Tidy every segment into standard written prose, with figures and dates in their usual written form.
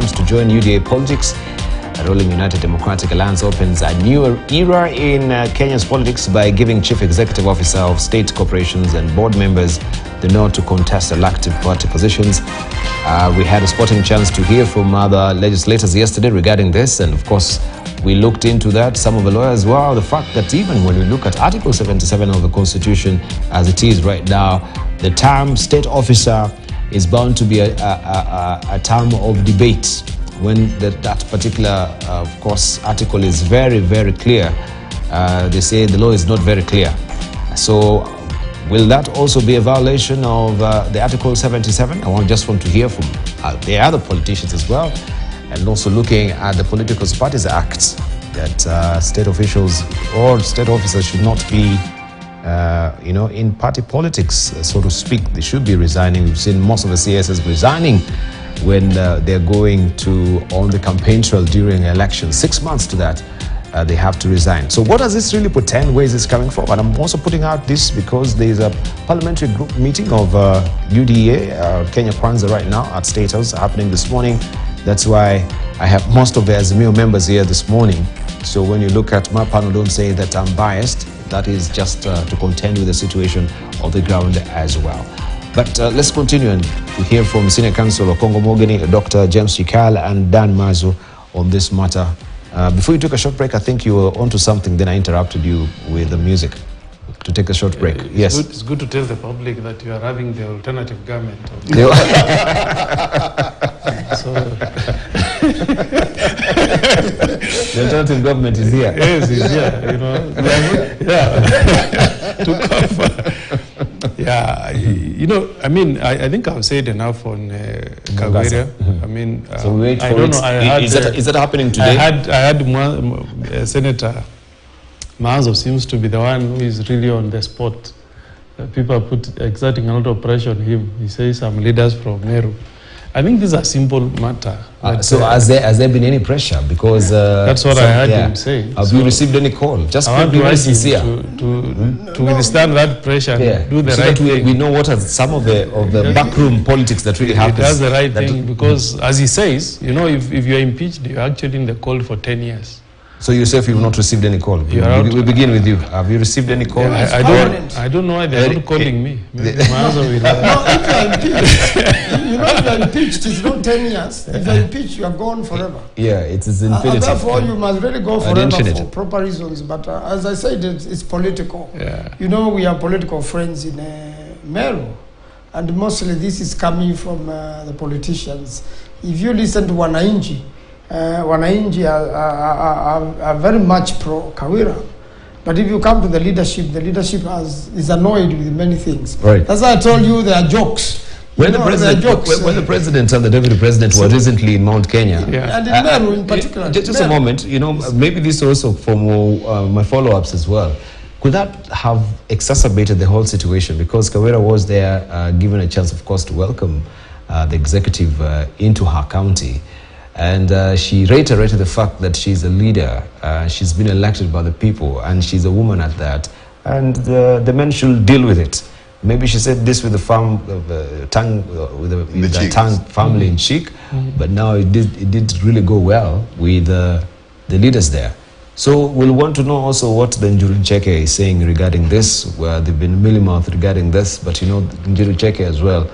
terms to join UDA politics. A ruling United Democratic Alliance opens a new era in Kenya's politics by giving Chief Executive Officer of state corporations and board members the nod to contest elective party positions. We had a sporting chance to hear from other legislators yesterday regarding this, and of course we looked into that. Some of the lawyers, well, the fact that even when we look at Article 77 of the Constitution as it is right now, the term state officer is bound to be a term of debate when that particular, of course, article is very, very clear. They say the law is not very clear. So will that also be a violation of the Article 77? I just want to hear from the other politicians as well, and also looking at the Political Parties Act, that state officials or state officers should not be in party politics, so to speak. They should be resigning. We've seen most of the CSs resigning when they're going on the campaign trail during elections. 6 months to that, they have to resign. So what does this really portend? Where is this coming from? And I'm also putting out this because there's a parliamentary group meeting of UDA, Kenya Kwanza, right now at State House happening this morning. That's why I have most of the Azimio members here this morning. So when you look at my panel, don't say that I'm biased. That is just to contend with the situation of the ground as well. But let's continue and hear from Senior Counsel Okongo Mogeni, Dr. James Chikal, and Dan Mazo on this matter. Before you took a short break, I think you were onto something, then I interrupted you with the music to take a short break. Yes. It's good to tell the public that you are having the alternative government. So the alternative government is here. Yes, it's here. To cover. Yeah, I think I've said enough on Kawere. Mm-hmm. I mean, so we wait for I don't know. Is that happening today? I had Senator Mazo seems to be the one who is really on the spot. People are exerting a lot of pressure on him. He says some leaders from Meru. I think this is a simple matter. So has there been any pressure? Because that's what I heard him say. Have you received any call? Just I want to ask him to withstand that pressure and do the right thing. We know what are some of the backroom politics that really happens. That's the right thing, because as he says, if you're impeached, you're actually in the cold for 10 years. So you say you've not received any call. We begin with you. Have you received any call? Yeah, I don't know why they're not calling me. Maybe if you're impeached, it's not 10 years. If you're impeached, you are gone forever. Yeah, it is infinity. Therefore, you must really go forever for proper reasons. But as I said, it's political. Yeah. We have political friends in Meru, and mostly this is coming from the politicians. If you listen to Wananchi are very much pro-Kawira. But if you come to the leadership is annoyed with many things. Right. That's why I told you there are jokes. When the president and the deputy president were recently in Mount Kenya, and in Meru in particular. Just a moment, maybe this also from my follow-ups as well. Could that have exacerbated the whole situation? Because Kawira was there, given a chance, of course, to welcome the executive into her county. And she reiterated the fact that she's a leader, she's been elected by the people, and she's a woman at that. And the men should deal with it. Maybe she said this with the Tang family in Sheikh, but now it did really go well with the leaders there. So we'll want to know also what the Njuru Ncheke is saying regarding this, where they've been mealy-mouthed regarding this, but Njuru Ncheke as well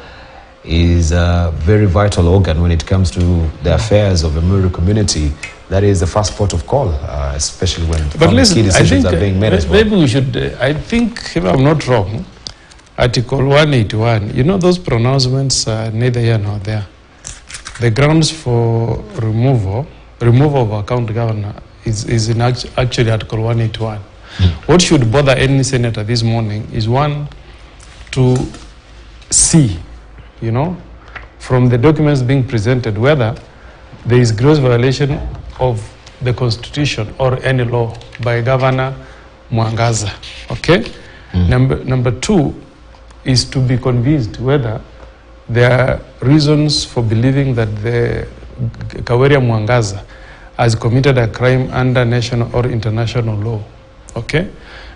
is a very vital organ when it comes to the affairs of the Meru community. That is the first port of call, especially when key decisions are being made as well. Maybe we should, I think, if I'm not wrong, Article 181, those pronouncements are neither here nor there. The grounds for removal of account governor is in actually Article 181. What should bother any senator this morning is, one, to see, from the documents being presented, whether there is gross violation of the Constitution or any law by Governor Mwangaza. Okay? Number two is to be convinced whether there are reasons for believing that the Kawere Mwangaza has committed a crime under national or international law. Okay?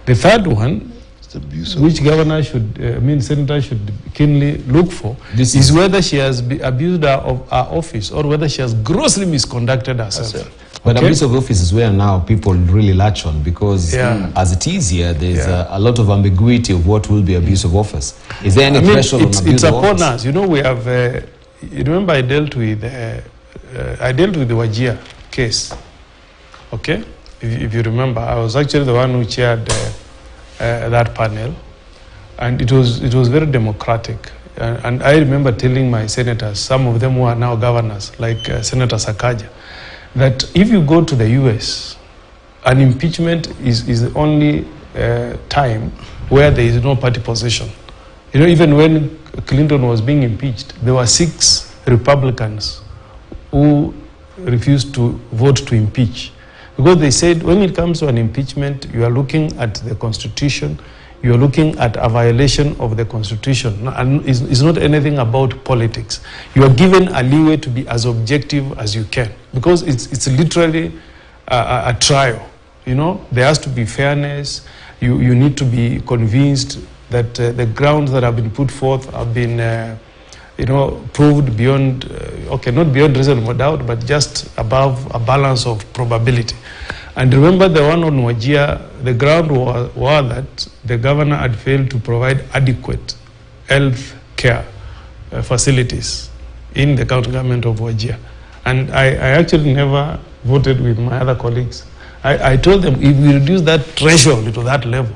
The third one, It's abuse which governor should, senator should keenly look for, is whether she has abused her office or whether she has grossly misconducted herself. But abuse of office is where now people really latch on, because as it is here, there's a lot of ambiguity of what will be abuse of office. Is there any threshold on abuse of office? It's upon us. You know, we have, you remember I dealt with the Wajir case, okay? If you remember, I was actually the one who chaired that panel, and it was very democratic. And I remember telling my senators, some of them who are now governors, like Senator Sakaja, that if you go to the US, an impeachment is the only time where there is no party position. You know, even when Clinton was being impeached, there were 6 Republicans who refused to vote to impeach. Because they said when it comes to an impeachment, you are looking at the Constitution, you are looking at a violation of the Constitution, and it's not anything about politics. You are given a leeway to be as objective as you can, because it's literally a trial. You know, there has to be fairness. You need to be convinced that the grounds that have been put forth have been proved beyond, not beyond reasonable doubt, but just above a balance of probability. And remember the one on Wajir, the ground was that the governor had failed to provide adequate health care facilities in the county government of Wajir. And I actually never voted with my other colleagues. I told them, if we reduce that threshold to that level,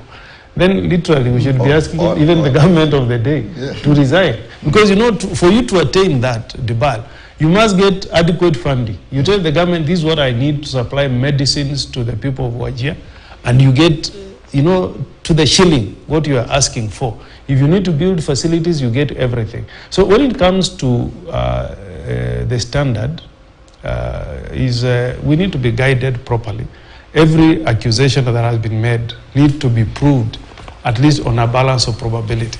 then literally we should be asking even the government of the day to resign. Because, you know, for you to attain that, Dibal, you must get adequate funding. You tell the government, this is what I need to supply medicines to the people of Wajir, and you get, you know, to the shilling what you are asking for. If you need to build facilities, you get everything. So when it comes to the standard, we need to be guided properly. Every accusation that has been made needs to be proved, at least on a balance of probability.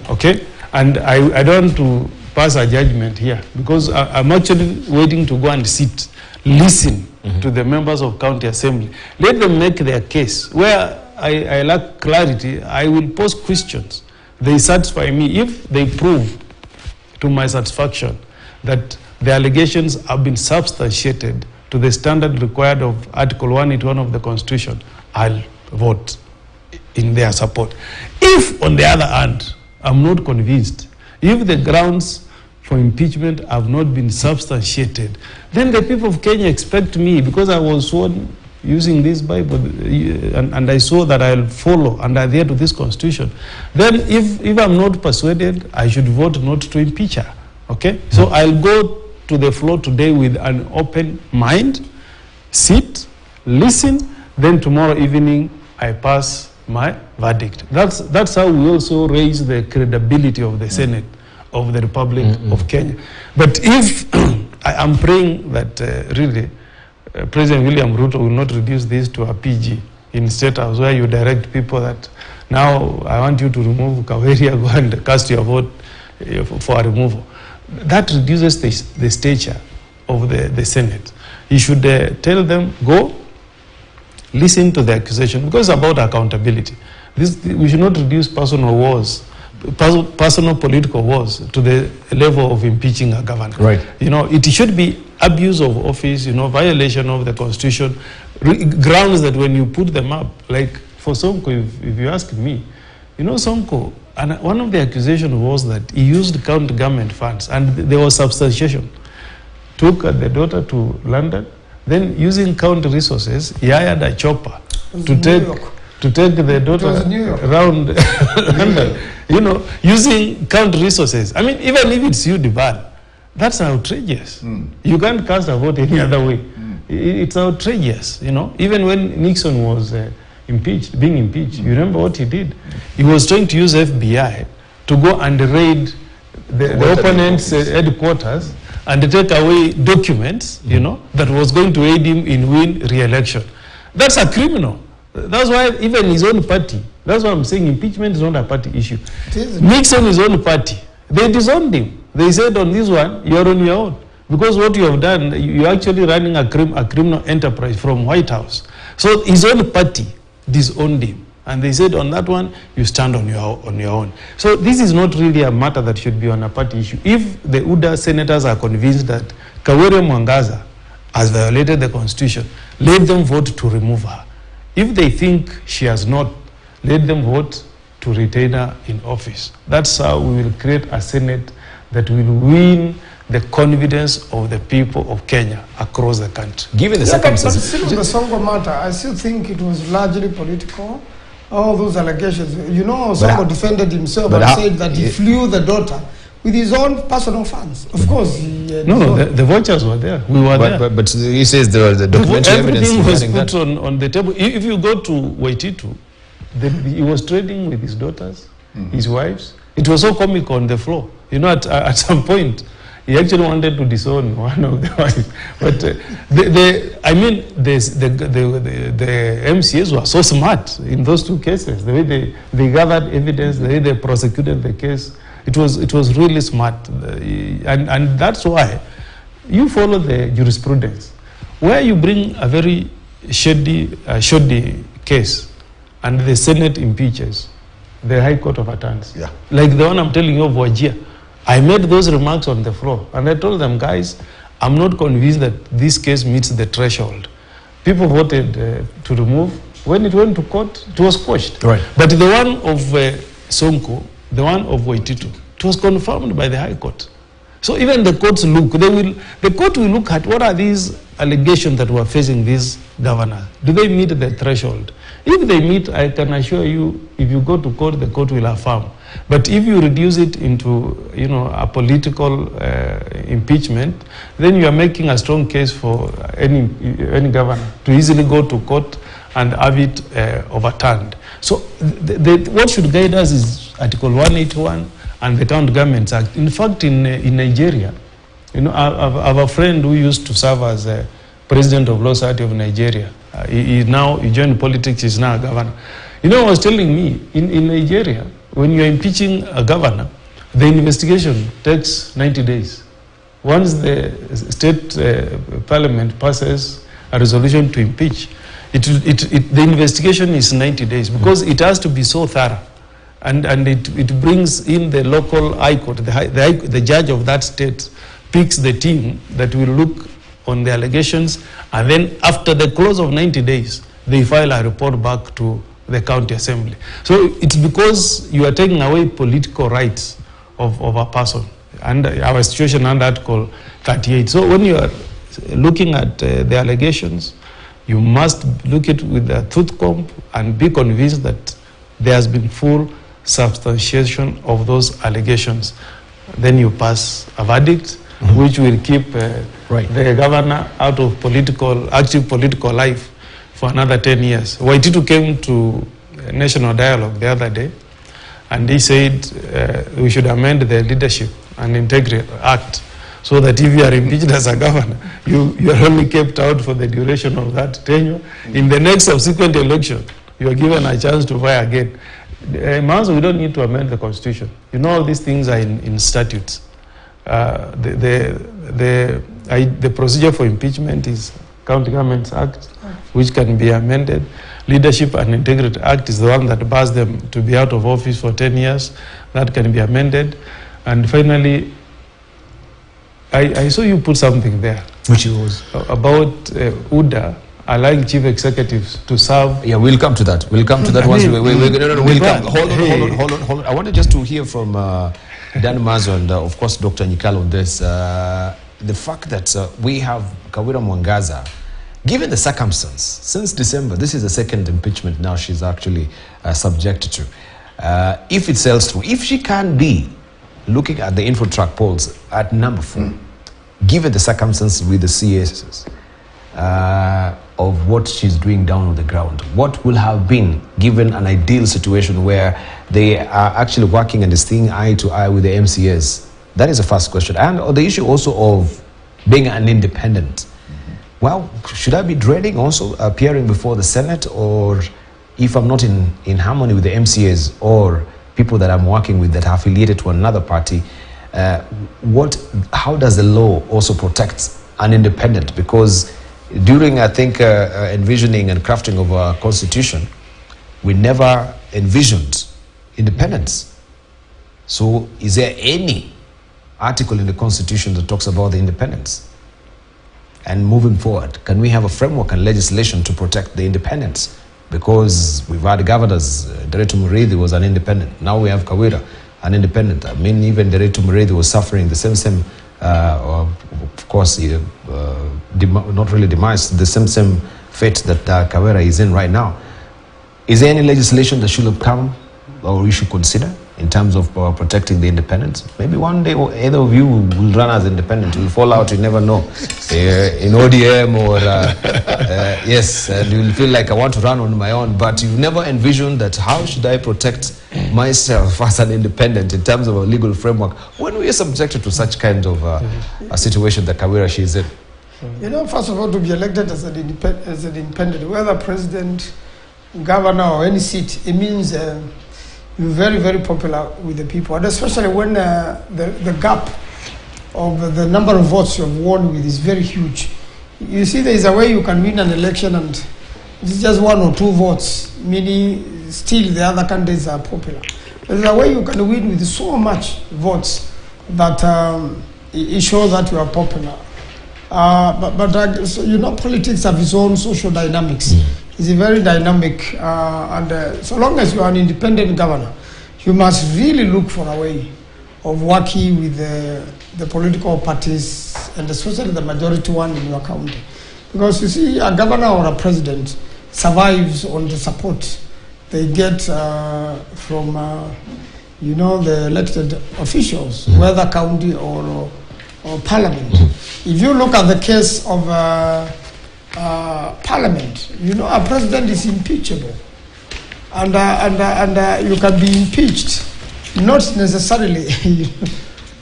Okay? And I don't want to pass a judgment here, because I'm actually waiting to go and sit, listen to the members of county assembly. Let them make their case. Where I lack clarity, I will pose questions. They satisfy me. If they prove to my satisfaction that the allegations have been substantiated to the standard required of Article 181 of the Constitution, I'll vote in their support. If, on the other hand, I'm not convinced, if the grounds for impeachment have not been substantiated, then the people of Kenya expect me, because I was sworn using this Bible, and I saw that I'll follow and adhere to this Constitution, then if I'm not persuaded, I should vote not to impeach her. Okay? So I'll go to the floor today with an open mind, sit, listen, then tomorrow evening I pass my verdict. That's how we also raise the credibility of the Senate of the Republic of Kenya. But if I'm praying that really President William Ruto will not reduce this to a PG in State House, where you direct people that now I want you to remove Kaweria, go and cast your vote for a removal. That reduces the stature of the Senate. You should tell them, go, listen to the accusation, because it's about accountability. We should not reduce personal wars, personal political wars to the level of impeaching a governor. Right. You know, it should be abuse of office, you know, violation of the Constitution, grounds that when you put them up, like for Sonko, if you ask me, you know, Sonko, and one of the accusations was that he used county government funds, and there was substantiation. Took the daughter to London, then using county resources, he hired a chopper to take the daughter around London. You know, using county resources. I mean, even if it's you, Dibal, that's outrageous. You can't cast a vote any other way. It's outrageous, you know. Even when Nixon was being impeached, you remember what he did? He was trying to use FBI to go and raid the opponent's headquarters and take away documents, you know, that was going to aid him in win re-election. That's a criminal. That's why even his own party, that's why I'm saying impeachment is not a party issue. Nixon, his own party, they disowned him. They said on this one, you're on your own. Because what you have done, you're actually running a criminal enterprise from White House. So his own party disowned him. And they said on that one, you stand on your own. So this is not really a matter that should be on a party issue. If the UDA senators are convinced that Kawere Mwangaza has violated the constitution, let them vote to remove her. If they think she has not, let them vote to retain her in office. That's how we will create a Senate that will win the confidence of the people of Kenya across the country. Given the circumstances. But still, the Sonko matter, I still think it was largely political. All those allegations. You know, Sonko defended himself and said that he flew the daughter with his own personal funds. Of course, the vouchers were there. We were there. But he says the documentary evidence everything was put on the table. If you go to Waititu, he was trading with his daughters, his wives. It was so comical on the floor. You know, at some point, he actually wanted to disown one of the wives. But the MCAs were so smart in those two cases. The way they gathered evidence, the way they prosecuted the case, it was really smart. And that's why you follow the jurisprudence. Where you bring a very shoddy case and the Senate impeaches, the High Court overturns. Yeah. Like the one I'm telling you of Wajir. I made those remarks on the floor and I told them, guys, I'm not convinced that this case meets the threshold. People voted to remove. When it went to court, it was quashed. Right. But the one of Sonko, the one of Waititu, it was confirmed by the High Court. So even the courts look, the court will look at what are these allegations that were facing this governor. Do they meet the threshold? If they meet, I can assure you, if you go to court, the court will affirm. But if you reduce it into, a political impeachment, then you are making a strong case for any governor to easily go to court and have it overturned. So what should guide us is Article 181 and the County Governments Act. In fact, in Nigeria, I have a friend who used to serve as president of Law Society of Nigeria. He joined politics, he's now a governor. He was telling me, in Nigeria, when you're impeaching a governor, the investigation takes 90 days. Once the state parliament passes a resolution to impeach, the investigation is 90 days because it has to be so thorough. And it brings in the local high court, the judge of that state picks the team that will look on the allegations, and then after the close of 90 days, they file a report back to the county assembly. So it's because you are taking away political rights of a person, and our situation under Article 38. So when you are looking at the allegations, you must look at it with a tooth comb and be convinced that there has been full substantiation of those allegations. Then you pass a verdict, which will keep the governor out of active political life for another 10 years. Waititu came to National Dialogue the other day, and he said we should amend the Leadership and Integrity Act so that if you are impeached as a governor, you are only kept out for the duration of that tenure. In the next subsequent election, you are given a chance to vie again. We don't need to amend the Constitution. All these things are in statutes. The procedure for impeachment is County Governments Act, which can be amended. Leadership and Integrity Act is the one that bars them to be out of office for 10 years. That can be amended. And finally, I saw you put something there. Which was? About UDA allowing chief executives to serve. Yeah, we'll come to that. We'll come to that once Hold on. I wanted just to hear from Dan Mazo and, of course, Dr. Nyikalo on this. The fact that we have Kawere Mwangaza, given the circumstance, since December, this is the second impeachment now she's actually subjected to. If it sells through, if she can be looking at the InfoTrack polls at number 4, given the circumstances with the CSs, of what she's doing down on the ground, what will have been given an ideal situation where they are actually working and staying eye to eye with the MCAs? That is the first question. And the issue also of being an independent. Well, should I be dreading also appearing before the Senate, or if I'm not in harmony with the MCAs or people that I'm working with that are affiliated to another party, how does the law also protect an independent? Because during, I think, envisioning and crafting of a constitution, we never envisioned independence. So is there any article in the Constitution that talks about the independence? And moving forward, can we have a framework and legislation to protect the independence? Because we've had governors, Deretu Muriithi was an independent. Now we have Kawira, an independent. I mean, even Deretu Muriithi was suffering the same of course, not really demise, the same fate that Kawira is in right now. Is there any legislation that should have come or we should consider in terms of protecting the independence? Maybe one day either of you will run as independent. You'll fall out, you never know. In ODM or, yes, and you'll feel like I want to run on my own, but you've never envisioned that how should I protect myself as an independent in terms of a legal framework when we are subjected to such kind of a situation that Kawira is in? You know, first of all, to be elected as an independent, whether president, governor or any seat, it means you're very, very popular with the people, and especially when the gap of the number of votes you have won with is very huge. You see, there is a way you can win an election and it's just 1 or 2 votes, meaning still the other candidates are popular. There's a way you can win with so much votes that it shows that you are popular. So, you know, politics have its own social dynamics. It's a very dynamic, and so long as you are an independent governor, you must really look for a way of working with the political parties, and especially the majority one in your county. Because you see, a governor or a president survives on the support they get from, you know, the elected officials, whether county or parliament. If you look at the case of parliament, you know, a president is impeachable, and you can be impeached, not necessarily,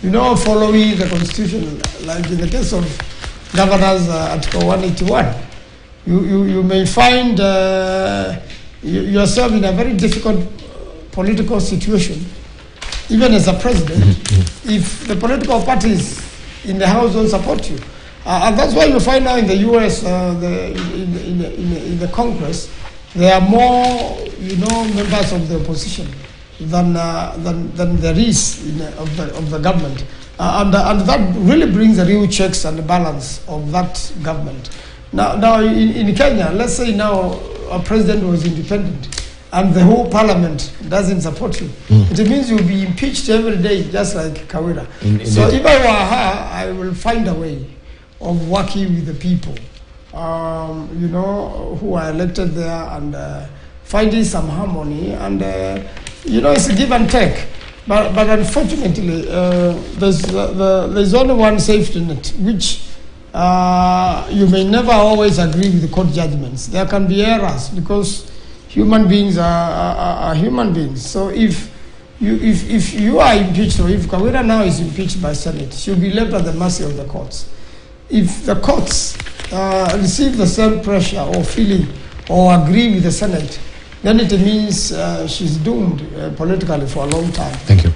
you know, following the constitution. Like in the case of governors, Article 181, you may find yourself in a very difficult political situation, even as a president, if the political parties in the House don't support you. And that's why you find now in the U.S., in the Congress, there are more, you know, members of the opposition than there is of the government, and that really brings the real checks and the balance of that government. Now in Kenya, let's say now a president was independent, and the whole parliament doesn't support you. It means you'll be impeached every day, just like Kawira. So if I were her, I will find a way of working with the people, you know, who are elected there, and finding some harmony, and you know, it's a give and take. But unfortunately, there's only one safety net, which you may never always agree with the court judgments. There can be errors because human beings are human beings. So if you are impeached, or if Kawira now is impeached by Senate, she'll be left at the mercy of the courts. If the courts receive the same pressure or feeling or agree with the Senate, then it means she's doomed politically for a long time. Thank you.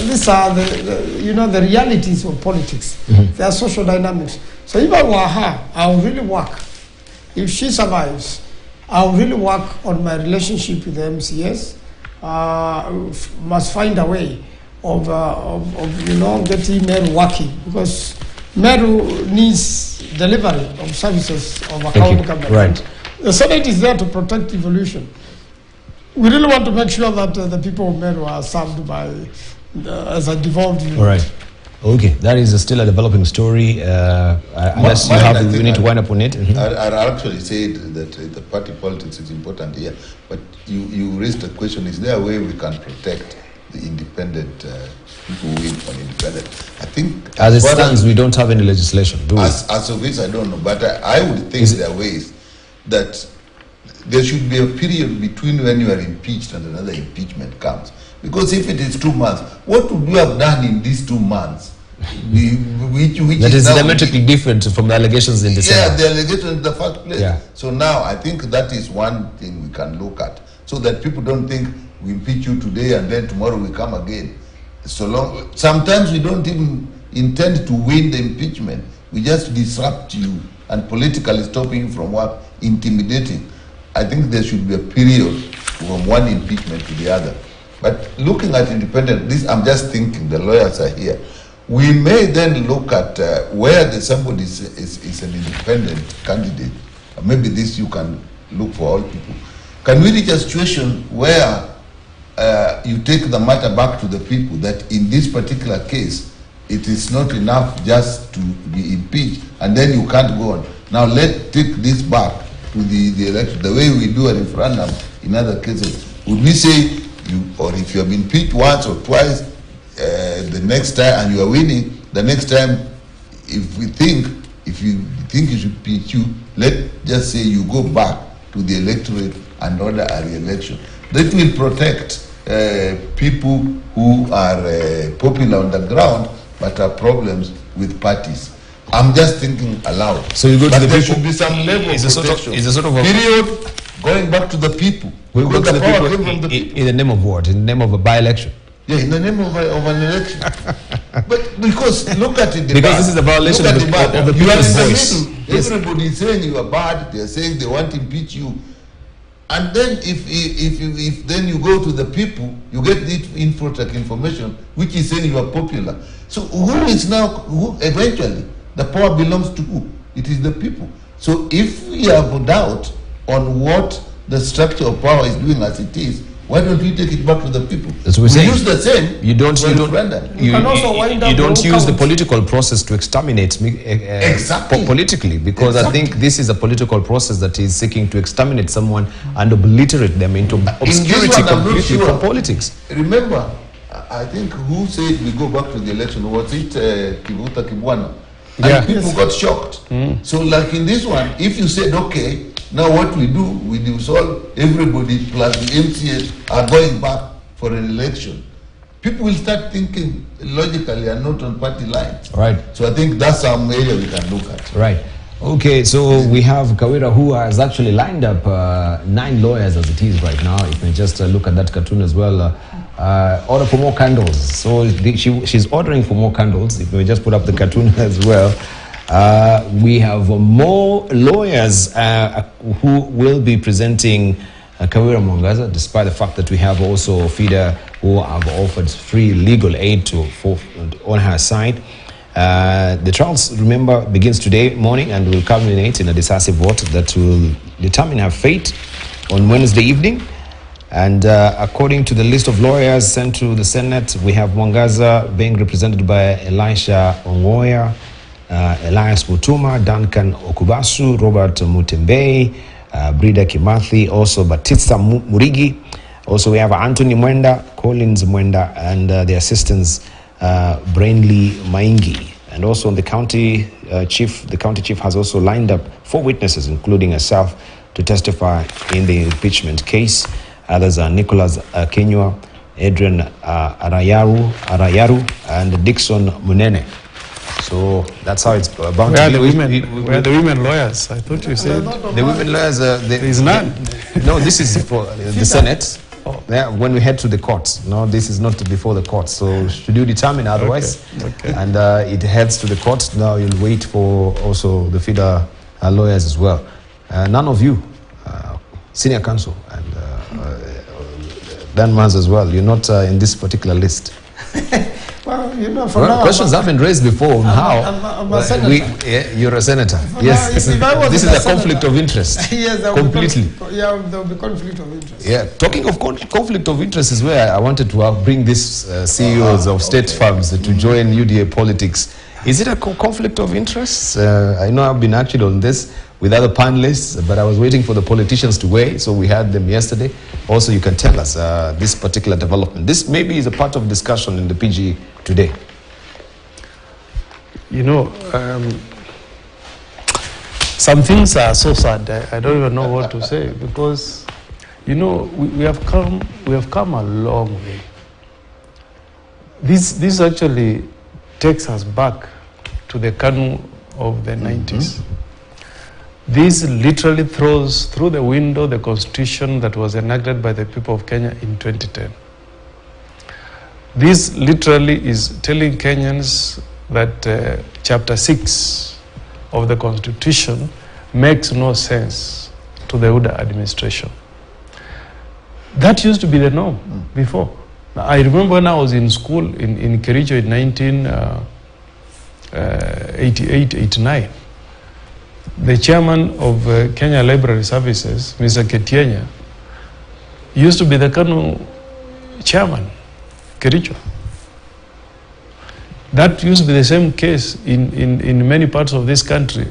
These are the realities of politics. They are social dynamics. So if I were her, I would really work. If she survives, I would really work on my relationship with the MCS. Must find a way of you know, getting Meru working, because Meru needs delivery of services of account government. Right. The Senate is there to protect evolution. We really want to make sure that the people of Meru are served by as a devolved unit. All right. Okay, that is still a developing story. Unless you need to wind up on it. I actually said that the party politics is important here, but you raised the question: is there a way we can protect the independent people who win on independent? I think, as it stands, we don't have any legislation, do we? As of this, I don't know, but I would think there are ways that there should be a period between when you are impeached and another impeachment comes. Because if it is 2 months, what would you have done in these 2 months? Which that is diametrically different from the allegations in December. Yeah, the allegations in the first place. Yeah. So now I think that is one thing we can look at, so that people don't think we impeach you today and then tomorrow we come again. Sometimes we don't even intend to win the impeachment. We just disrupt you and politically stop you from what? Intimidating. I think there should be a period from one impeachment to the other. But looking at independent, this I'm just thinking, the lawyers are here. We may then look at where somebody is an independent candidate. Maybe this you can look for all people. Can we reach a situation where you take the matter back to the people, that in this particular case, it is not enough just to be impeached and then you can't go on. Now let's take this back to the election, the way we do a referendum in other cases. Would we say, or if you have been impeached once or twice, the next time and you are winning, the next time, if you think you should impeach you, let's just say you go back to the electorate and order a re-election. That will protect people who are popular on the ground but have problems with parties. I'm just thinking aloud. So you go to the there people. Should be some level of protection. It's a sort of a period going back to the people. We go to the power people, came from the people. in the name of what? In the name of a by-election? Yeah, in the name of an election. But because look at it. Because this is a violation of the people's voice. Yes. Everybody is saying you are bad. They are saying they want to impeach you. And then if then you go to the people, you get this infotech information which is saying you are popular. So who eventually the power belongs to who? It is the people. So if we have a doubt on what the structure of power is doing as it is, why don't we take it back to the people? That's what we're saying. Use the same. You don't use the political process to exterminate me exactly. Politically, because exactly. I think this is a political process that is seeking to exterminate someone and obliterate them into obscurity completely from politics. Remember, I think who said we go back to the election? Was it Kivuta Kibwana? And people got shocked. So like in this one, if you said, okay, now what we do, we dissolve everybody plus the MCS are going back for an election. People will start thinking logically and not on party lines. Right. So I think that's some area we can look at. Right. Okay, so we have Kawira, who has actually lined up 9 lawyers as it is right now. If we just look at that cartoon as well, order for more candles. So she's ordering for more candles. If we just put up the cartoon as well. We have more lawyers who will be presenting Kawira Mwangaza, despite the fact that we have also FIDA who have offered free legal aid on her side. The trials, remember, begins today morning and will culminate in a decisive vote that will determine her fate on Wednesday evening. And according to the list of lawyers sent to the Senate, we have Mwangaza being represented by Elisha Ongoya, Elias Mutuma, Duncan Okubasu, Robert Mutembei, Brida Kimathi, also Batista Murigi. Also we have Anthony Mwenda, Collins Mwenda, and the assistants Brainley Maingi. And also the county chief has also lined up 4 witnesses, including herself, to testify in the impeachment case. Others are Nicholas Kenywa, Adrian Arayaru, and Dixon Munene. So that's how it's about to be. We are the women lawyers. I thought you said the women lawyers. There is none. No, this is for the Senate. Oh. Yeah, when we head to the courts. No, this is not before the courts. So should you determine otherwise, okay. And it heads to the courts, now you'll wait for also the FIDA lawyers as well. None of you, senior counsel, and Dan Mans as well, you're not in this particular list. Well, you know, for now, questions have been raised before on how I'm a senator. You're a senator. For yes, now, if I was this is a conflict of interest. Yes, completely. There will be conflict of interest. Yeah, talking of conflict of interest is where I wanted to bring these CEOs of state firms to join UDA politics. Is it a conflict of interest? I know I've been actually on this with other panelists, but I was waiting for the politicians to weigh, so we had them yesterday. Also, you can tell us this particular development. This maybe is a part of discussion in the PG today. You know, some things are so sad. I don't even know what to say, because, you know, we have come a long way. This actually takes us back to the KANU of the 90s. This literally throws through the window the constitution that was enacted by the people of Kenya in 2010. This literally is telling Kenyans that Chapter 6 of the Constitution makes no sense to the UDA administration. That used to be the norm before. I remember when I was in school in Kericho in 1988, 89, the chairman of Kenya Library Services, Mr. Ketienya, used to be the KANU chairman, Kericho. That used to be the same case in many parts of this country.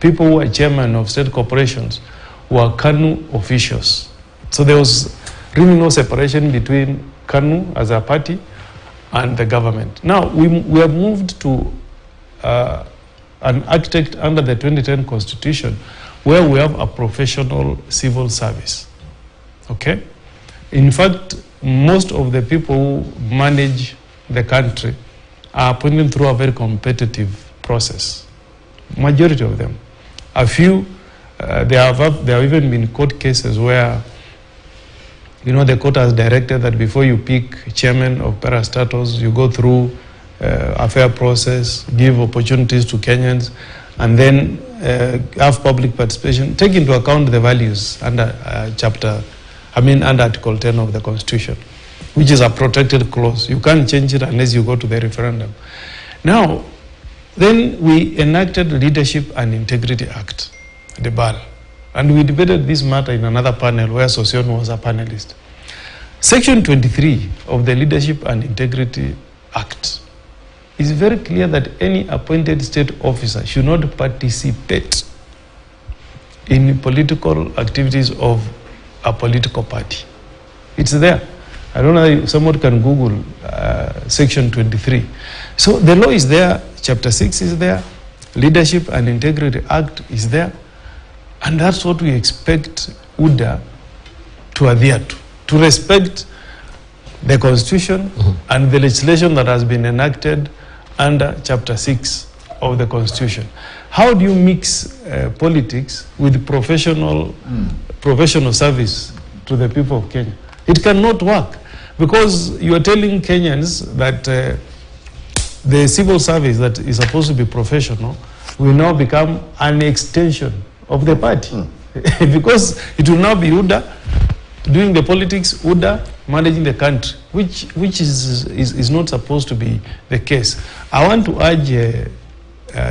People who are chairman of state corporations were KANU officials. So there was really no separation between KANU as a party and the government. Now, we have moved to an architect under the 2010 Constitution where we have a professional civil service. Okay? In fact, most of the people who manage the country are appointed through a very competitive process. Majority of them. A few, there have even been court cases where, you know, the court has directed that before you pick chairman of parastatals, you go through a fair process, give opportunities to Kenyans, and then have public participation, take into account the values under under Article 10 of the Constitution, which is a protected clause. You can't change it unless you go to the referendum. Now, then we enacted Leadership and Integrity Act, the BAL, and we debated this matter in another panel where Sosion was a panelist. Section 23 of the Leadership and Integrity Act is very clear that any appointed state officer should not participate in political activities of a political party. It's there. I don't know if someone can Google Section 23. So the law is there, Chapter 6 is there, Leadership and Integrity Act is there, and that's what we expect UDA to adhere to respect the Constitution and the legislation that has been enacted under Chapter 6 of the Constitution. How do you mix politics with professional service to the people of Kenya? It cannot work, because you are telling Kenyans that the civil service that is supposed to be professional will now become an extension of the party. Because it will now be UDA doing the politics, UDA managing the country, which is not supposed to be the case. I want to urge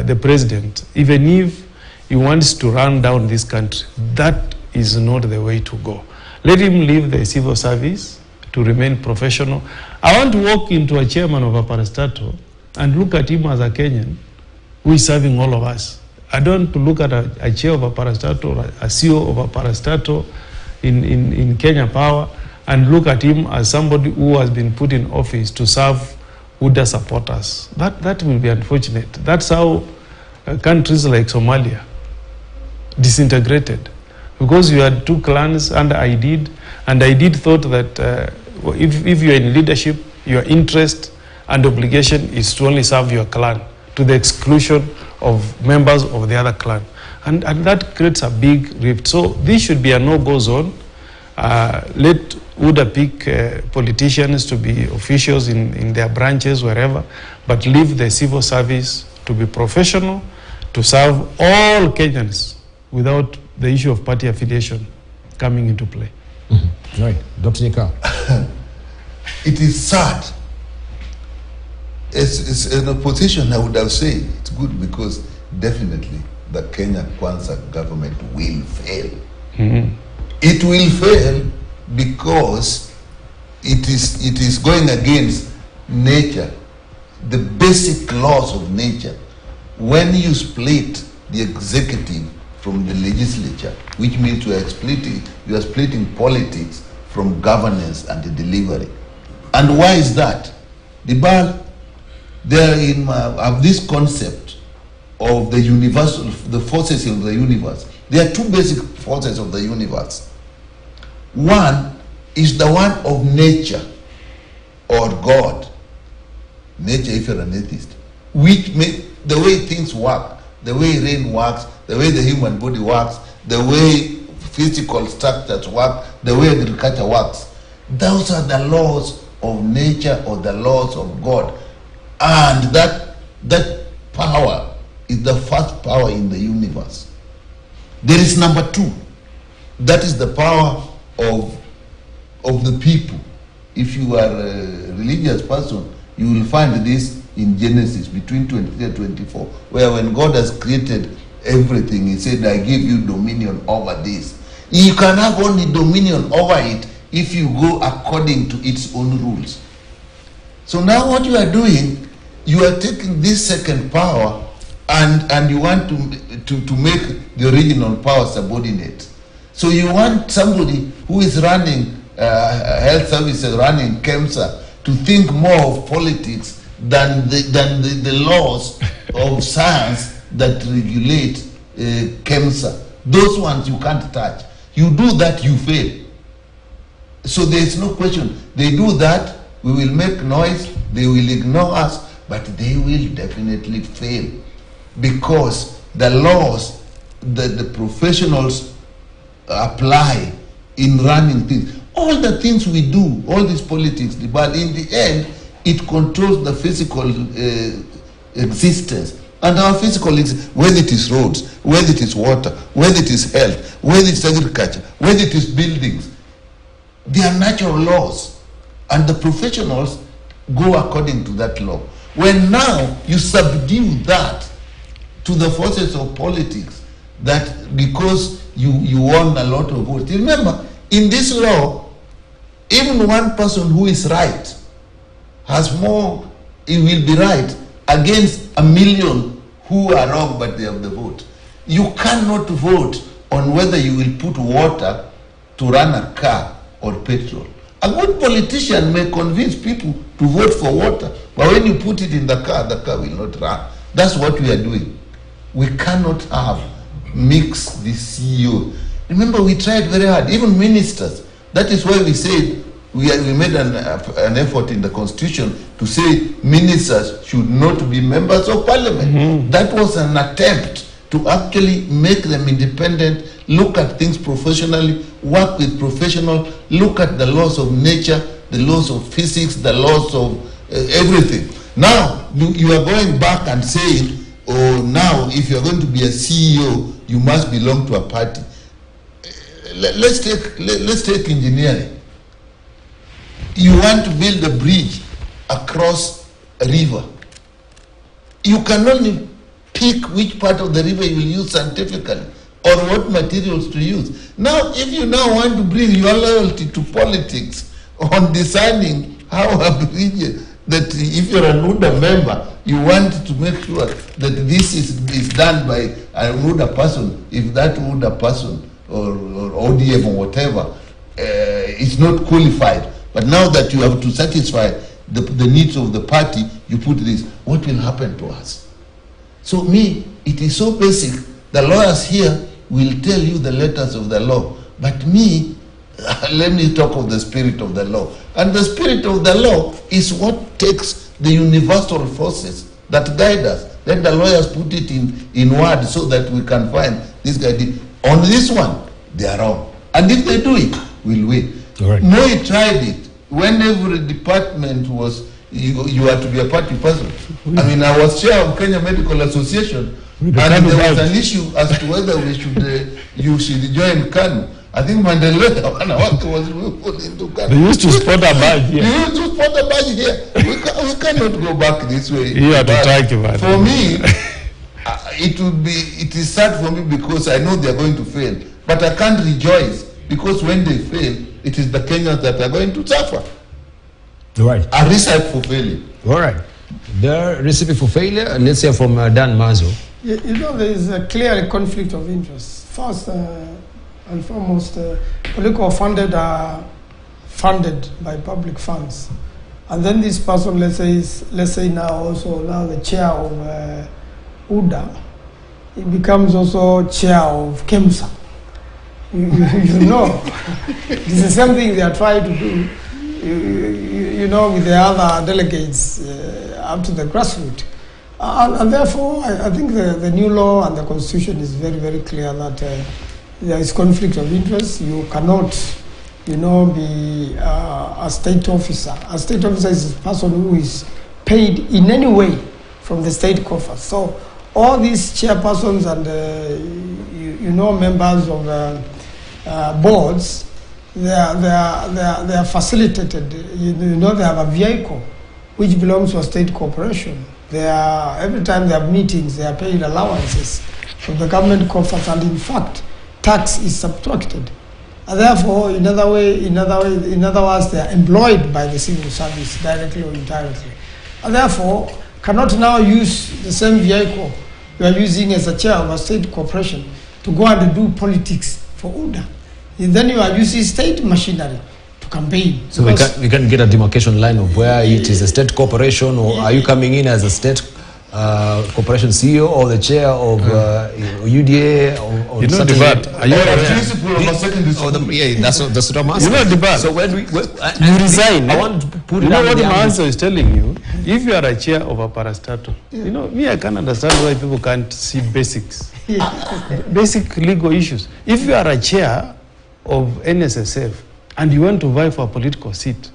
the president, even if he wants to run down this country, that is not the way to go. Let him leave the civil service to remain professional. I want to walk into a chairman of a parastatal and look at him as a Kenyan who is serving all of us. I don't want to look at a chair of a parastatal, a CEO of a parastatal in Kenya Power, and look at him as somebody who has been put in office to serve UDA supporters. That will be unfortunate. That's how countries like Somalia disintegrated, because you had two clans under Aidid, and Aidid thought that if you're in leadership, your interest and obligation is to only serve your clan, to the exclusion of members of the other clan. And that creates a big rift. So this should be a no-go zone. Let UDA pick politicians to be officials in their branches, wherever, but leave the civil service to be professional, to serve all Kenyans without the issue of party affiliation coming into play. Right. Dr. Nyika. It is sad. It's an opposition, I would have said it's good, because definitely the Kenya Kwanza government will fail. It will fail because it is going against nature, the basic laws of nature. When you split the executive from the legislature, which means you are splitting politics from governance and the delivery. And why is that? They have this concept of the universal, the forces of the universe. There are two basic forces of the universe. One is the one of nature or God. Nature, if you're an atheist, which makes the way things work, the way rain works, the way the human body works, the way physical structures work, the way agriculture works. Those are the laws of nature or the laws of God. And that power is the first power in the universe. There is number two, that is the power of the people. If you are a religious person, you will find this in Genesis between 23 and 24, where when God has created everything, he said, I give you dominion over this. You can have only dominion over it if you go according to its own rules. So now what you are doing, you are taking this second power and you want to make the original power subordinate. So you want somebody who is running health services, running KEMSA, to think more of politics than the laws of science that regulate KEMSA. Those ones you can't touch. You do that, you fail. So there is no question. They do that, we will make noise, they will ignore us, but they will definitely fail. Because the laws that the professionals apply in running things, all the things we do, all these politics, but in the end, it controls the physical existence. And our physical existence, whether it is roads, whether it is water, whether it is health, whether it is agriculture, whether it is buildings, they are natural laws. And the professionals go according to that law. When now you subdue that to the forces of politics, that because you won a lot of votes. Remember, in this law, even one person who is right has more, he will be right against a million who are wrong but they have the vote. You cannot vote on whether you will put water to run a car or petrol. A good politician may convince people to vote for water, but when you put it in the car will not run. That's what we are doing. We cannot have mix the CEO. Remember, we tried very hard, even ministers. That is why we said we made an effort in the constitution to say ministers should not be members of parliament. Mm-hmm. That was an attempt to actually make them independent, look at things professionally, work with professionals, look at the laws of nature, the laws of physics, the laws of everything. Now, you are going back and saying, oh, now if you are going to be a CEO, you must belong to a party. Let's take engineering. You want to build a bridge across a river. You can only pick which part of the river you will use scientifically or what materials to use. Now, if you now want to bring your loyalty to politics on deciding how a bridge, that if you're an UDA member, you want to make sure that this is done by an UDA person, if that UDA person or ODM or whatever is not qualified. But now that you have to satisfy the needs of the party, you put this. What will happen to us? So it is so basic. The lawyers here will tell you the letters of the law. But let me talk of the spirit of the law. And the spirit of the law is what takes the universal forces that guide us. Let the lawyers put it in words so that we can find this guy did. On this one, they are wrong. And if they do it, we'll win. Right. Moi tried it. When every department was, you had to be a party person. I mean, I was chair of Kenya Medical Association, and there was an issue as to whether you should join KANU. I think Mandela was put into KANU. They used to spot a badge here. They used to spot a badge here. We cannot go back this way. You have to talk about it. For me, it is sad for me because I know they are going to fail. But I can't rejoice because when they fail, it is the Kenyans that are going to suffer. Right. A recipe for failure. All right. The recipe for failure, let's hear from Dan Mazo. You know, there is a clear conflict of interest. First and foremost, political funded are funded by public funds. And then this person, let's say now also now the chair of UDA, he becomes also chair of KEMSA. You know, it's the same thing they are trying to do, you know, with the other delegates up to the grassroots. And therefore, I think the new law and the constitution is very, very clear that there is conflict of interest. You cannot, you know, be a state officer. A state officer is a person who is paid in any way from the state coffers. So all these chairpersons and, you know, members of boards, they are facilitated. You know, they have a vehicle which belongs to a state corporation. Every time they have meetings, they are paid allowances from the government coffers, and in fact, tax is subtracted. And therefore, in other words, they are employed by the civil service directly or indirectly. And therefore, cannot now use the same vehicle you are using as a chair of a state corporation to go and do politics for UDA. And then you are using state machinery to campaign. So we can get a demarcation line of where it is a state corporation, or are you coming in as a state corporation CEO or the chair of UDA or you know, debate? are you that's what I'm asking. You know, debate. So when you resign, I want to put you it know down what the my angle. answer is telling you. If you are a chair of a parastatal, you know, me, I can't understand why people can't see basics, basic legal issues. If you are a chair of NSSF and you want to vie for a political seat,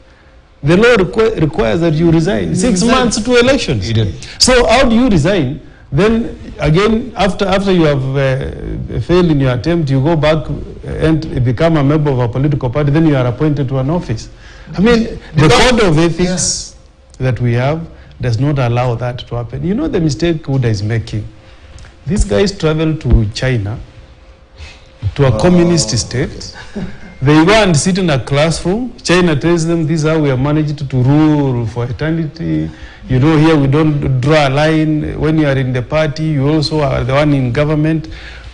the law requires that you resign 6 months to elections. So how do you resign? Then again, after you have failed in your attempt, you go back and become a member of a political party, then you are appointed to an office. I mean, the code of ethics that we have does not allow that to happen. You know the mistake UDA is making? These guys travel to China, to a communist state. They go and sit in a classroom. China tells them, this is how we have managed to rule for eternity. You know, here we don't draw a line. When you are in the party, you also are the one in government.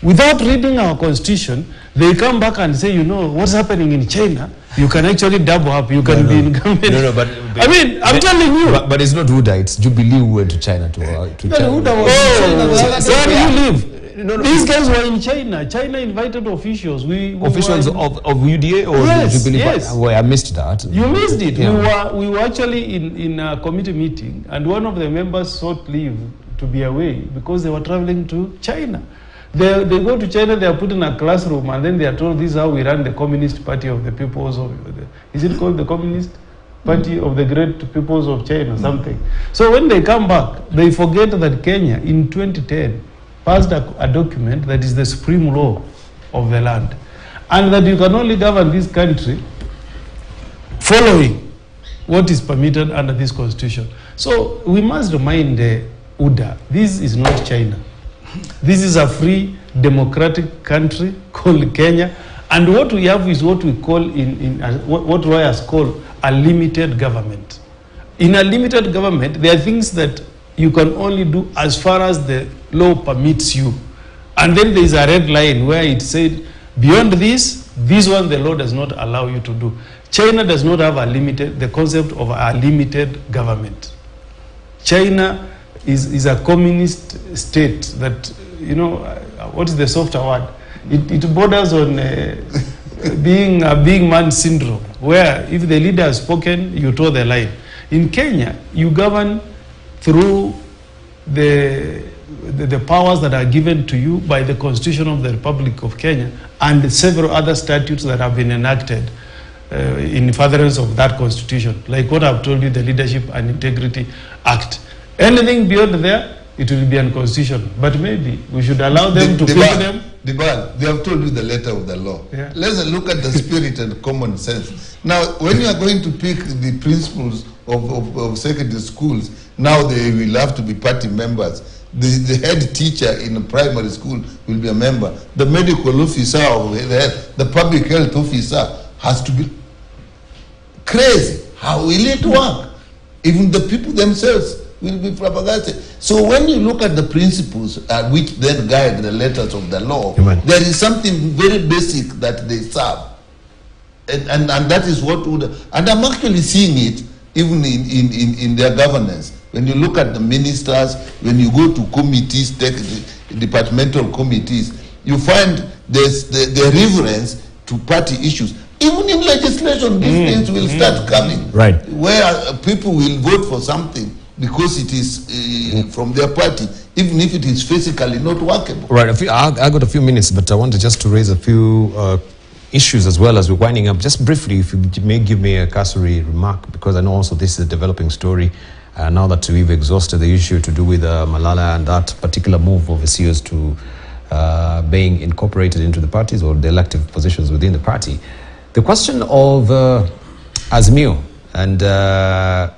Without reading our constitution, they come back and say, you know, what's happening in China? You can actually double up. You can be in government. But I mean, I'm telling you. But it's not UDA, it's Jubilee who went to China to China. Where do you live? These guys were in China. China invited officials. Officials of UDA or Jubilee? Yes. Well, I missed that. You missed it. Yeah. We were actually in a committee meeting, and one of the members sought leave to be away because they were traveling to China. They go to China, they are put in a classroom, and then they are told, this is how we run the Communist Party of the Peoples of... Is it called the Communist Party of the Great Peoples of China, something? So when they come back, they forget that Kenya, in 2010, passed a document that is the supreme law of the land, and that you can only govern this country following what is permitted under this constitution. So we must remind UDA, this is not China. This is a free democratic country called Kenya, and what we have is what we call what lawyers call a limited government. In a limited government, there are things that you can only do as far as the law permits you. And then there is a red line where it said, beyond this one the law does not allow you to do. China does not have the concept of a limited government. China is a communist state that, you know, what is the softer word? It borders on being a big man syndrome, where if the leader has spoken, you toe the line. In Kenya, you govern through the powers that are given to you by the Constitution of the Republic of Kenya and several other statutes that have been enacted in furtherance of that Constitution, like what I've told you, the Leadership and Integrity Act. Anything beyond there, it will be unconstitutional. But maybe we should allow them to pick them. They have told you the letter of the law. Yeah. Let's look at the spirit and common sense. Now, when you are going to pick the principals of secondary schools, now they will have to be party members. The head teacher in a primary school will be a member. The medical officer or the public health officer has to be crazy. How will it work? Even the people themselves will be propagated. So when you look at the principles which then guide the letters of the law, there is something very basic that they serve. And that is what would... And I'm actually seeing it even in their governance. When you look at the ministers, when you go to committees, departmental committees, you find there's the reverence to party issues. Even in legislation, these things will start coming. Right. Where people will vote for something because it is from their party, even if it is physically not workable. Right. I got a few minutes, but I wanted just to raise a few issues as well as we're winding up. Just briefly, if you may give me a cursory remark, because I know also this is a developing story. Now that we've exhausted the issue to do with Malala and that particular move of CEOs to being incorporated into the parties or the elective positions within the party. The question of Azimio and a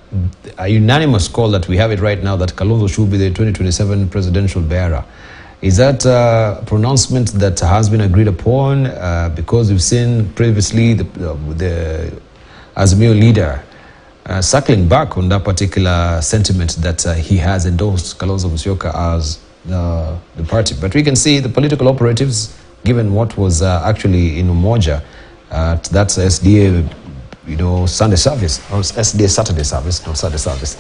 unanimous call that we have it right now that Kalonzo should be the 2027 presidential bearer. Is that a pronouncement that has been agreed upon? Because we've seen previously the Azimio leader circling back on that particular sentiment that he has endorsed Kalonzo Musyoka as the party. But we can see the political operatives, given what was actually in Umoja, that's SDA, Sunday service, or SDA Saturday service, no Sunday service,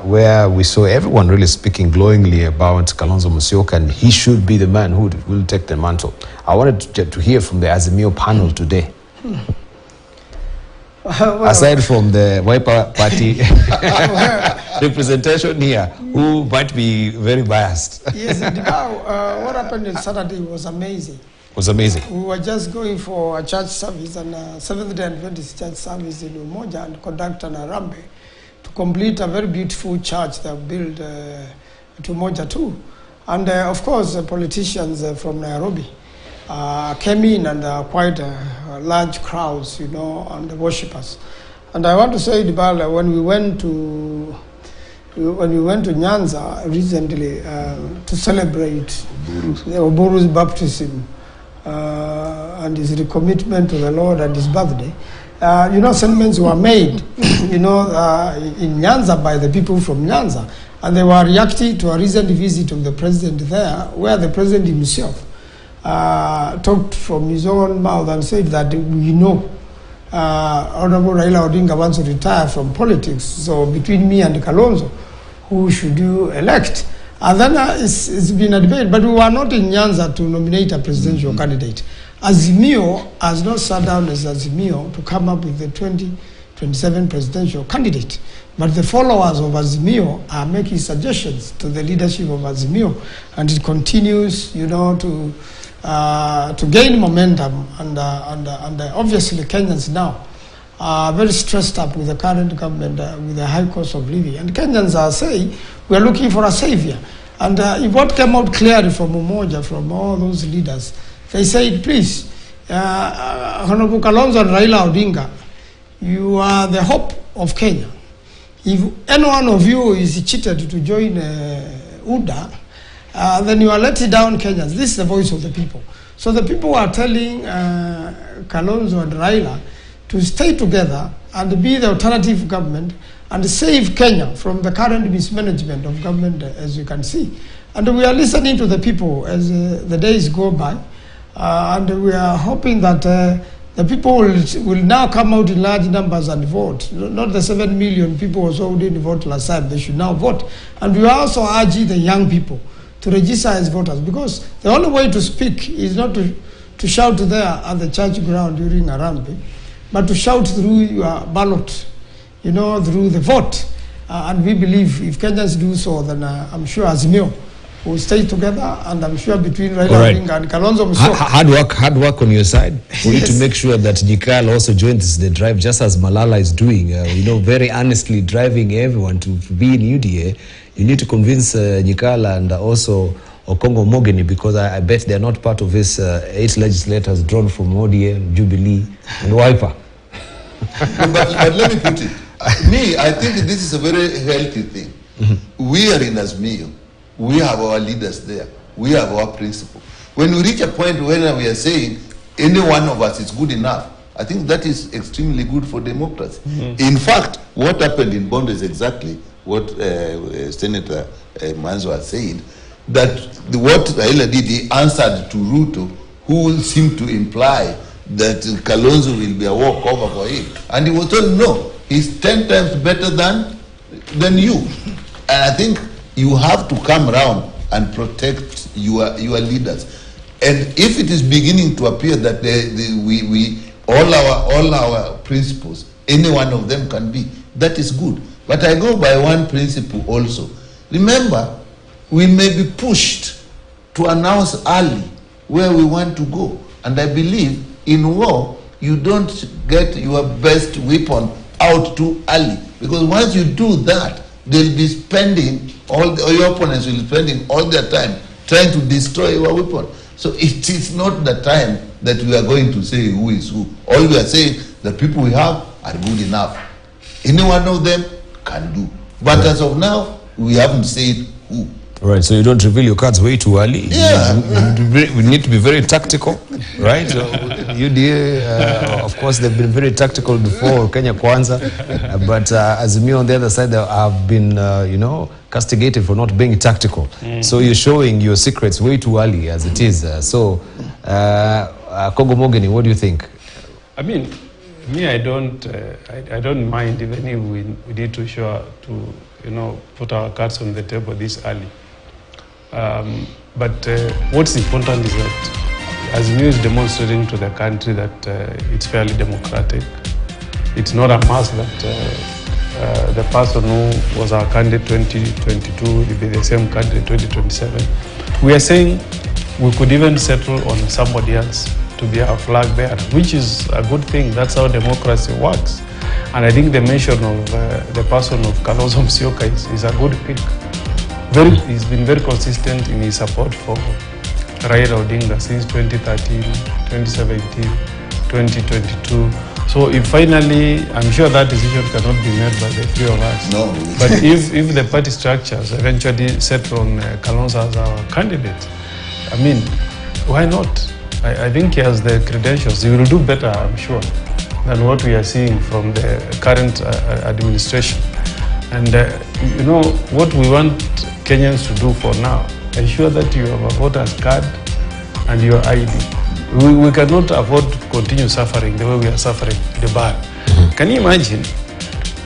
where we saw everyone really speaking glowingly about Kalonzo Musyoka, and he should be the man who will take the mantle. I wanted to hear from the Azimio panel today. Well, aside from the Wiper Party representation here, who might be very biased. Yes, what happened on Saturday was amazing. Was amazing. We were just going for a church service, and Seventh-day Adventist church service in Umoja, and conduct an Arambe to complete a very beautiful church they have built at Umoja too. And of course, politicians from Nairobi came in, and quite large crowds, and the worshippers. And I want to say, Dibala, when we went to Nyanza recently to celebrate Oburu's baptism and his recommitment to the Lord and his birthday, sentiments were made, in Nyanza by the people from Nyanza, and they were reacting to a recent visit of the president there, where the president himself talked from his own mouth and said that Honorable Raila Odinga wants to retire from politics, so between me and Kalonzo, who should you elect? And then it's been a debate, but we were not in Nyanza to nominate a presidential candidate. Azimio has not sat down as Azimio to come up with the 2027 presidential candidate. But the followers of Azimio are making suggestions to the leadership of Azimio, and it continues, to gain momentum. And obviously Kenyans now are very stressed up with the current government, with the high cost of living. And Kenyans are saying, we are looking for a savior. And if what came out clearly from Umoja, from all those leaders, they said, please, Honorable Kalonzo and Raila Odinga, you are the hope of Kenya. If any one of you is cheated to join UDA, then you are letting down Kenyans. This is the voice of the people. So the people are telling Kalonzo and Raila to stay together and be the alternative government and save Kenya from the current mismanagement of government, as you can see. And we are listening to the people as the days go by, and we are hoping that the people will now come out in large numbers and vote. Not the 7 million people or so who didn't vote last time, they should now vote. And we are also urging the young people to register as voters, because the only way to speak is not to shout there at the church ground during Arambe, but to shout through your ballot, through the vote. And we believe if Kenyans do so, then I'm sure Azimio will stay together, and I'm sure between Raila Odinga and Kalonzo Musyoka. Hard work on your side. We need to make sure that Nyikala also joins the drive, just as Malala is doing, very honestly driving everyone to be in UDA. You need to convince Nyikala and also Okongo Mogeni, because I bet they're not part of this 8 legislators drawn from ODM, Jubilee, and Wiper. but let me put it. I think this is a very healthy thing. Mm-hmm. We are in Azimio. We have our leaders there. We have our principle. When we reach a point where we are saying any one of us is good enough, I think that is extremely good for democracy. Mm-hmm. In fact, what happened in Bondo is exactly what Senator Manzo has said, that what Raila did, he answered to Ruto, who seemed to imply that Kalonzo will be a walkover for him. And he was told, no, he's 10 times better than you. And I think you have to come around and protect your leaders. And if it is beginning to appear that all our principles, any one of them can be, that is good. But I go by one principle also. Remember, we may be pushed to announce early where we want to go. And I believe in war, you don't get your best weapon out too early. Because once you do that, they'll be spending, your opponents will be spending all their time trying to destroy our weapon. So it is not the time that we are going to say who is who. All we are saying, the people we have are good enough. Any one of them can do. But as of now, we haven't said who. All right, so you don't reveal your cards way too early. Yeah. We need to be very tactical, right? UDA, of course, they've been very tactical before, Kenya Kwanza, but Azimio on the other side, they have been, castigated for not being tactical. So you're showing your secrets way too early as it is. Kogo Mogeni, what do you think? I mean, me, I don't mind even if we need to put our cards on the table this early. But what's important is that Azimio is demonstrating to the country that it's fairly democratic. It's not a must that the person who was our candidate 2022 will be the same candidate 2027. We are saying we could even settle on somebody else to be our flag bearer, which is a good thing. That's how democracy works. And I think the mention of the person of Kalonzo Musyoka is a good pick. He's been very consistent in his support for Raila Odinga since 2013, 2017, 2022. So if finally, I'm sure that decision cannot be made by the three of us. No. But if the party structures eventually settle on Kalonzo as our candidate, I mean, why not? I think he has the credentials. He will do better, I'm sure, than what we are seeing from the current administration. And what we want Kenyans to do for now, ensure that you have a voter's card and your ID. We cannot afford to continue suffering the way we are suffering the bar. Can you imagine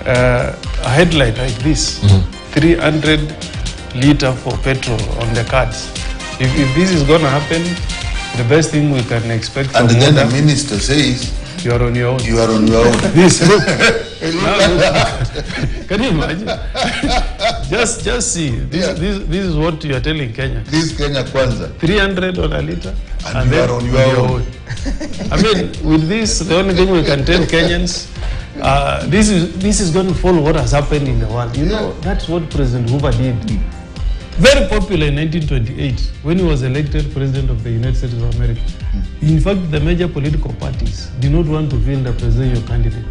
a headline like this, 300 litre for petrol on the cards? If this is going to happen, the best thing we can expect from and then the minister says, you are on your own. You are on your own. This look. Can you imagine? just see. This is what you are telling Kenya. This Kenya Kwanza. 300 on a litre. And you are on your own. I mean, with this, the only thing we can tell Kenyans, this is going to follow what has happened in the world. That's what President Hoover did. Very popular in 1928 when he was elected president of the United States of America. In fact, the major political parties did not want to field a presidential candidate.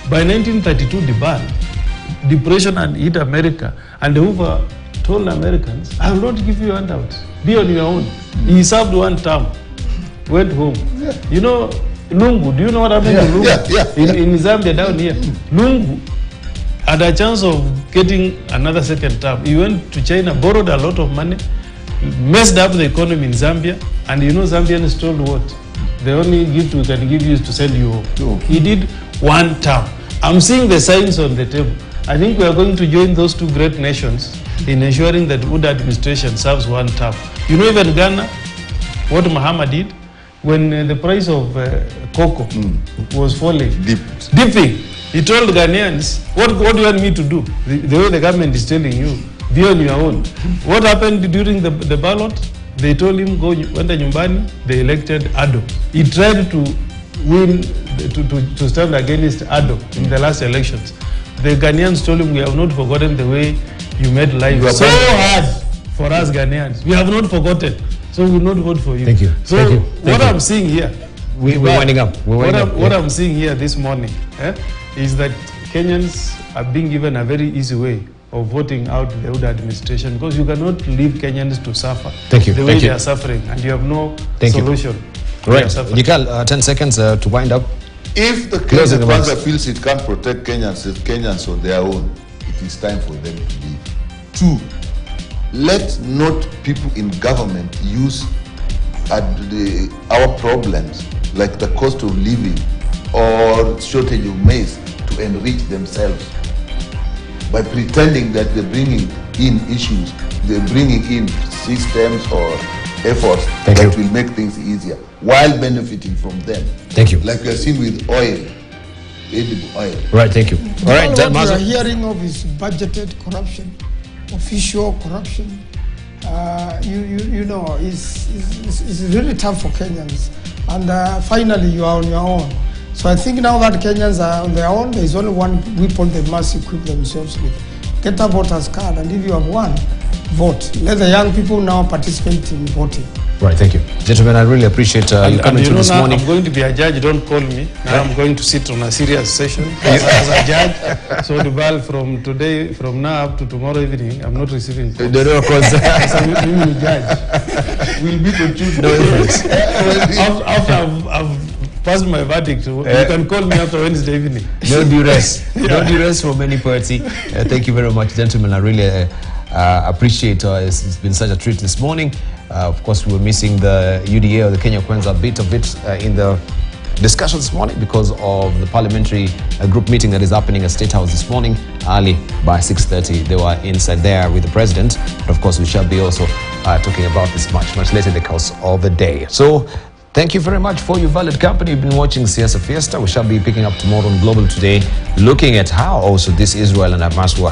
By 1932, depression had hit America, and Hoover told Americans, I will not give you handouts. Be on your own. He served one term, went home. Lungu, do you know what happened to Lungu? In Zambia down here. Lungu had a chance of getting another second term. He went to China, borrowed a lot of money, messed up the economy in Zambia, and Zambians told what? The only gift we can give you is to send you home. He did one term. I'm seeing the signs on the table. I think we are going to join those two great nations in ensuring that good administration serves one term. Even Ghana, what Mahama did, when the price of cocoa was falling, dipping, he told Ghanaians, what do you want me to do? The way the government is telling you, be on your own. What happened during the ballot? They told him, go wenda nyumbani. They elected Ado. He tried to win, to stand against Ado in the last elections. The Ghanaians told him, we have not forgotten the way you made life so hard for us Ghanaians. We have not forgotten. So we will not vote for you. Thank you. So what I'm seeing here, we're winding up. What I'm seeing here this morning is that Kenyans are being given a very easy way of voting out the Uda administration, because you cannot leave Kenyans to suffer the way they are suffering, and you have no solution. Right, Nikal, 10 seconds to wind up. If the Kenya Kwanza feels it can't protect Kenyans on their own, it is time for them to leave. 2, let not people in government use our problems, like the cost of living or shortage of maize, to enrich themselves by pretending that they're bringing in issues, they're bringing in systems or efforts that will make things easier while benefiting from them. Thank you. Like we are seeing with oil, edible oil. Right, thank you. All right, what we are hearing of is budgeted corruption, official corruption. It's really tough for Kenyans. And finally, you are on your own. So I think now that Kenyans are on their own, there is only one weapon they must equip themselves with. Get a voter's card, and if you have one, vote. Let the young people now participate in voting. Right, thank you. Gentlemen, I really appreciate you coming through this now morning. I'm going to be a judge, don't call me. Now I'm going to sit on a serious session as a judge. So, Dubal, from now up to tomorrow evening, I'm not receiving calls. No, of course. We will judge. We'll meet on Tuesday. After I've passed my verdict, you can call me after Wednesday evening. No duress. No duress from any party. Thank you very much, gentlemen. I really appreciate it's been such a treat this morning. Of course, we were missing the UDA or the Kenya Kwanza bit of it in the discussion this morning because of the parliamentary group meeting that is happening at State House this morning. Early by 6:30, they were inside there with the president. But of course, we shall be also talking about this much later in the course of the day. So, thank you very much for your valid company. You've been watching Siasa Fiesta. We shall be picking up tomorrow on Global Today, looking at how also this Israel and Hamas war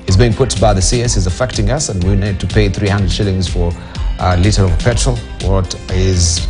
is being put by the CS is affecting us, and we need to pay 300 shillings for a liter of petrol. What is